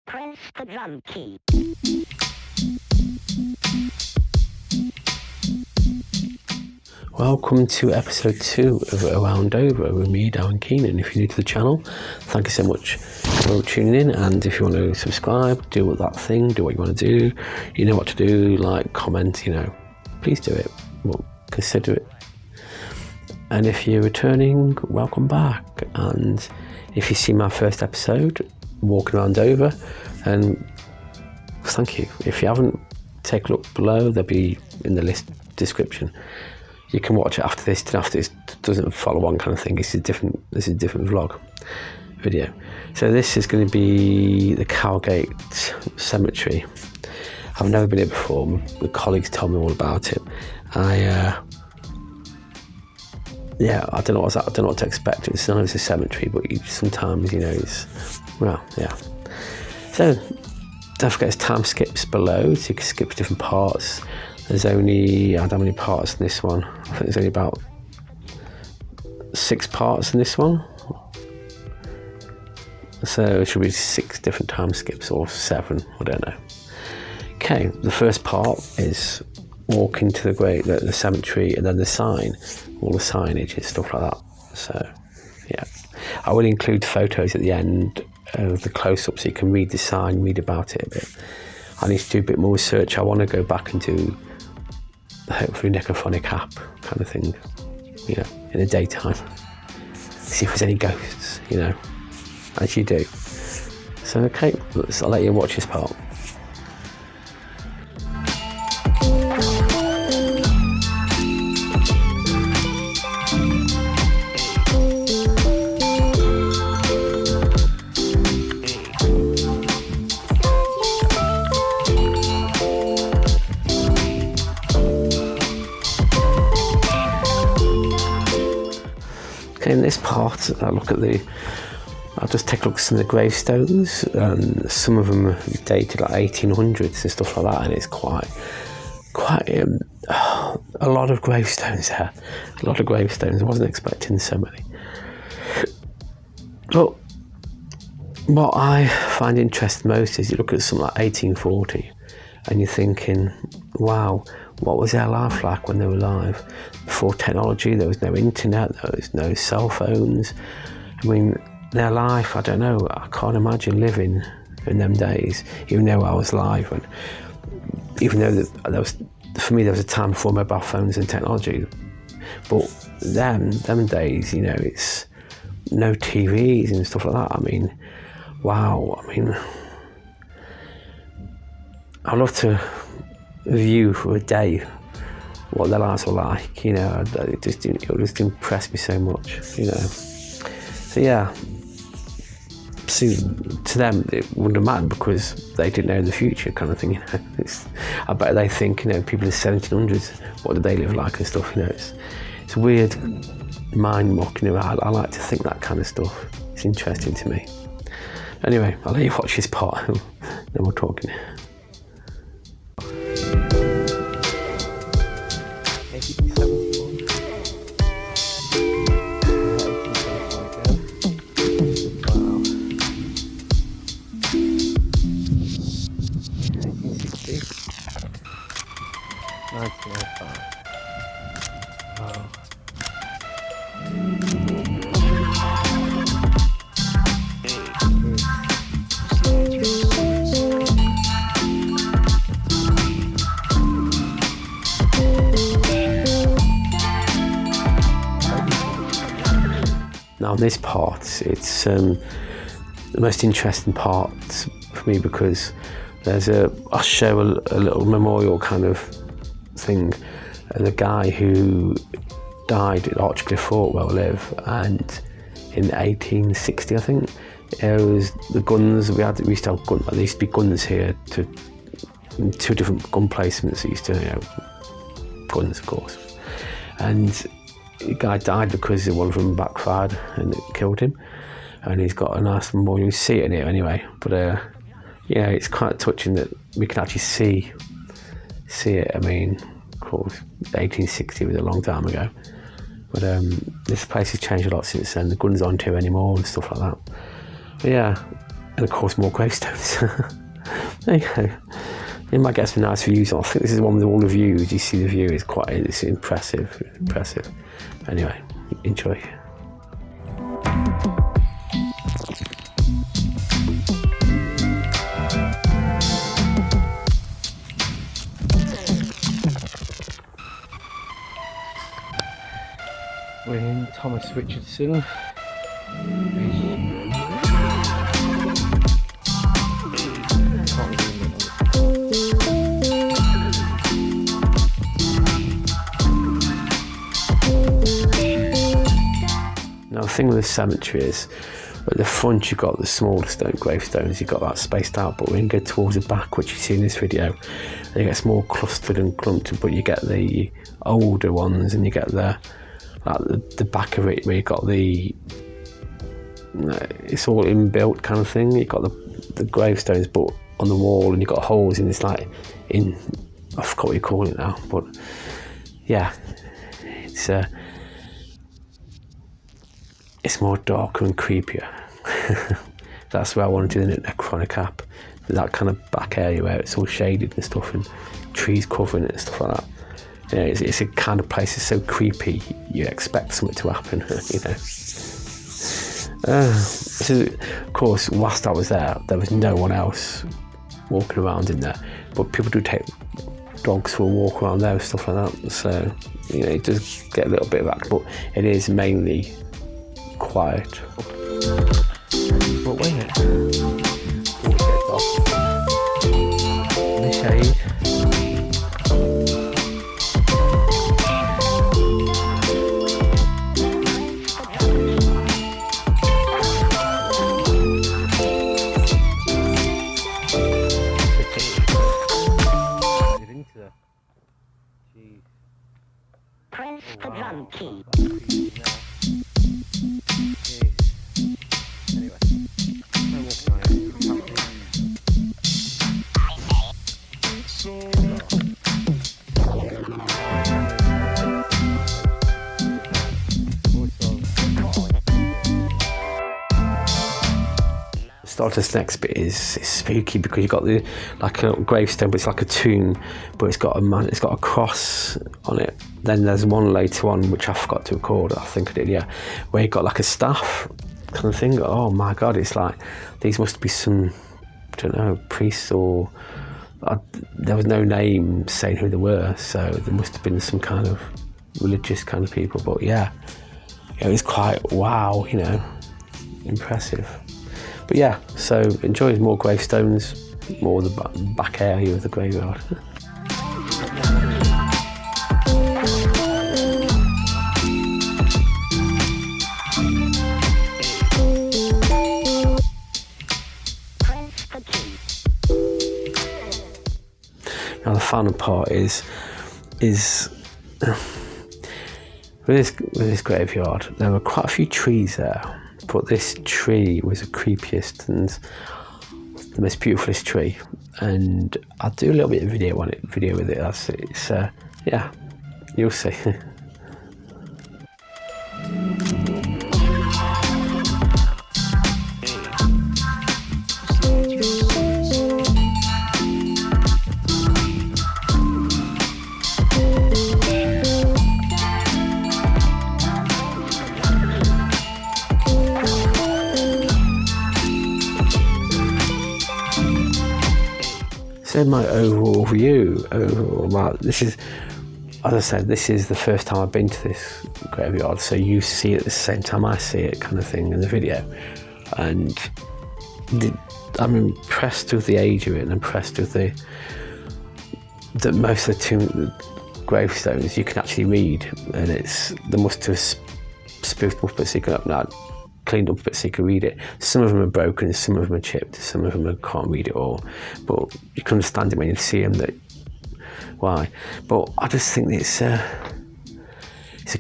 Press the drum key. Welcome to episode 2 of Around Dover with me, Darren Keenan. If you're new to the channel, thank you so much for tuning in, and if you want to subscribe, do that thing, do what you want to do, you know what to do, like, comment, please do it, well, consider it. And if you're returning, welcome back, and if you see my first episode, Walking Around Dover, and thank you. If you haven't, take a look below, there'll be in the list description. You can watch it after this, and after this doesn't follow one kind of thing. This is a different vlog video. So this is going to be the Cowgate Cemetery. I've never been here before. My colleagues told me all about it. I don't know what to expect. It's not a cemetery, but sometimes it's So don't forget there's time skips below, so you can skip different parts. There's only, I don't know how many parts in this one. I think there's only about 6 parts in this one. So it should be 6 different time skips, or 7, I don't know. Okay, the first part is walking to the cemetery, and then the sign, all the signage and stuff like that. So, yeah. I will include photos at the end of the close-up so you can read the sign, read about it a bit. I need to do a bit more research. I want to go back and do hopefully Necrophonic App kind of thing, in the daytime. See if there's any ghosts, as you do. So, okay, I'll let you watch this part. In this part, I'll just take a look at some of the gravestones. Some of them are dated like 1800s and stuff like that, and it's quite a lot of gravestones there. A lot of gravestones. I wasn't expecting so many. But what I find interesting most is you look at something like 1840, and you're thinking, wow, what was their life like when they were alive? Before technology, there was no internet, there was no cell phones. I mean, their life, I don't know, I can't imagine living in them days, even though I was alive. And even though there was a time before mobile phones and technology. But them days, it's no TVs and stuff like that. I mean, wow, I'd love to view for a day what their lives were like, it just impressed me so much, So yeah, see, to them it wouldn't have mattered because they didn't know the future kind of thing, I bet they think, people in the 1700s, what did they live like and stuff, it's weird mind muck, I like to think that kind of stuff. It's interesting to me. Anyway, I'll let you watch this part, then we're talking. Now this part, it's the most interesting part for me because I'll show a little memorial kind of thing. The guy who died at Archcliffe Fort where I live, and in 1860 I think, it was the guns we used to have there used to be guns here, 2 different gun placements that used to, guns of course, and the guy died because one of them backfired and it killed him, and he's got a nice memorial. You see it in here anyway, but it's quite touching that we can actually see it. I mean, of course 1860 was a long time ago, but this place has changed a lot since then. The guns aren't here anymore and stuff like that. But yeah, And of course more gravestones. There you go. It might get some nice views on. I think this is one with all the views. You see the view is it's impressive. Anyway, enjoy. We're in Thomas Richardson. Now the thing with the cemetery is, at the front you've got the smaller gravestones, you've got that spaced out, but when you go towards the back, which you see in this video, it gets more clustered and clumped, but you get the older ones, and you get the back of it where you've got it's all inbuilt kind of thing. You've got the gravestones but on the wall, and you've got holes in this, I forgot what you call it now, but yeah, it's more darker and creepier. That's where I want to do the Necrophonic App, that kind of back area where it's all shaded and stuff, and trees covering it and stuff like that. You know, it's a kind of place that's so creepy you expect something to happen. You know. So of course, whilst I was there was no one else walking around in there, but people do take dogs for a walk around there and stuff like that. So you know, it does get a little bit of action, but it is mainly quiet. But wait a minute. In the shade. This next bit is spooky because you've got like a gravestone, but it's like a tomb, but it's got a cross on it. Then there's one later on which I forgot to record. I think I did, yeah, where you got like a staff kind of thing. Oh my god, it's like these must be some, I don't know, priests or there was no name saying who they were, so there must have been some kind of religious kind of people. But yeah, it was quite wow, you know, impressive. But yeah, so enjoy more gravestones, more of the back area of the graveyard. Now the final part is with this graveyard, there were quite a few trees there. But this tree was the creepiest and the most beautifulest tree, and I'll do a little bit of video with it. Yeah, you'll see. So my overall view, this is, as I said, this is the first time I've been to this graveyard, so you see it at the same time I see it, kind of thing, in the video. And I'm impressed with the age of it, and impressed with that most of the gravestones you can actually read, and they must have spoofed up a bit so you can cleaned up a bit so you can read it. Some of them are broken, some of them are chipped, some of them can't read it all, but you can understand it when you see them why. But I just think it's a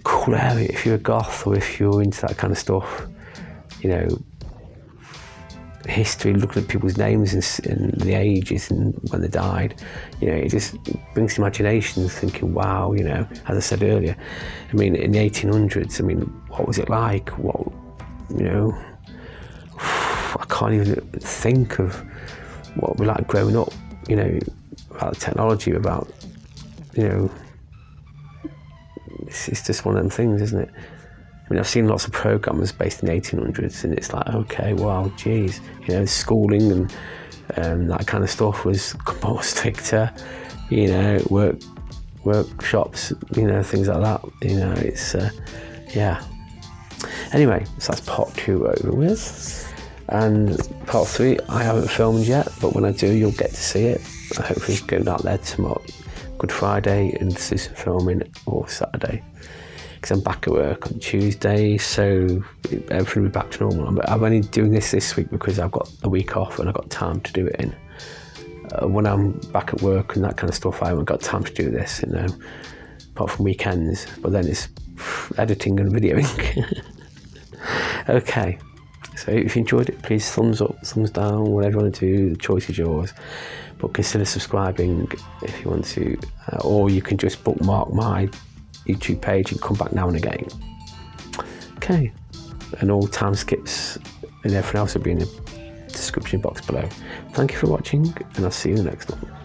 cool area if you're a goth or if you're into that kind of stuff, you know, history, looking at people's names and the ages and when they died. You know, it just brings imagination, thinking, wow, you know, as I said earlier, I mean, in the 1800s, I mean, what was it like? What, you know, I can't even think of what we like growing up, you know, about the technology, about, you know, it's just one of them things, isn't it? I mean, I've seen lots of programmers based in the 1800s, and it's like, okay, wow, geez, you know, schooling and that kind of stuff was more stricter, you know, workshops, you know, things like that, you know, it's, yeah. Anyway, so that's part 2 over with, and part 3 I haven't filmed yet, but when I do, you'll get to see it. I hopefully going out there tomorrow, Good Friday, and do some filming, or Saturday, because I'm back at work on Tuesday, so everything will be back to normal. But I'm only doing this week because I've got a week off and I've got time to do it in. When I'm back at work and that kind of stuff, I haven't got time to do this, you know, apart from weekends, but then it's editing and videoing. Okay, so if you enjoyed it, please thumbs up, thumbs down, whatever you want to do, the choice is yours. But consider subscribing if you want to, or you can just bookmark my YouTube page and come back now and again. Okay, and all time skips and everything else will be in the description box below. Thank you for watching, and I'll see you in the next one.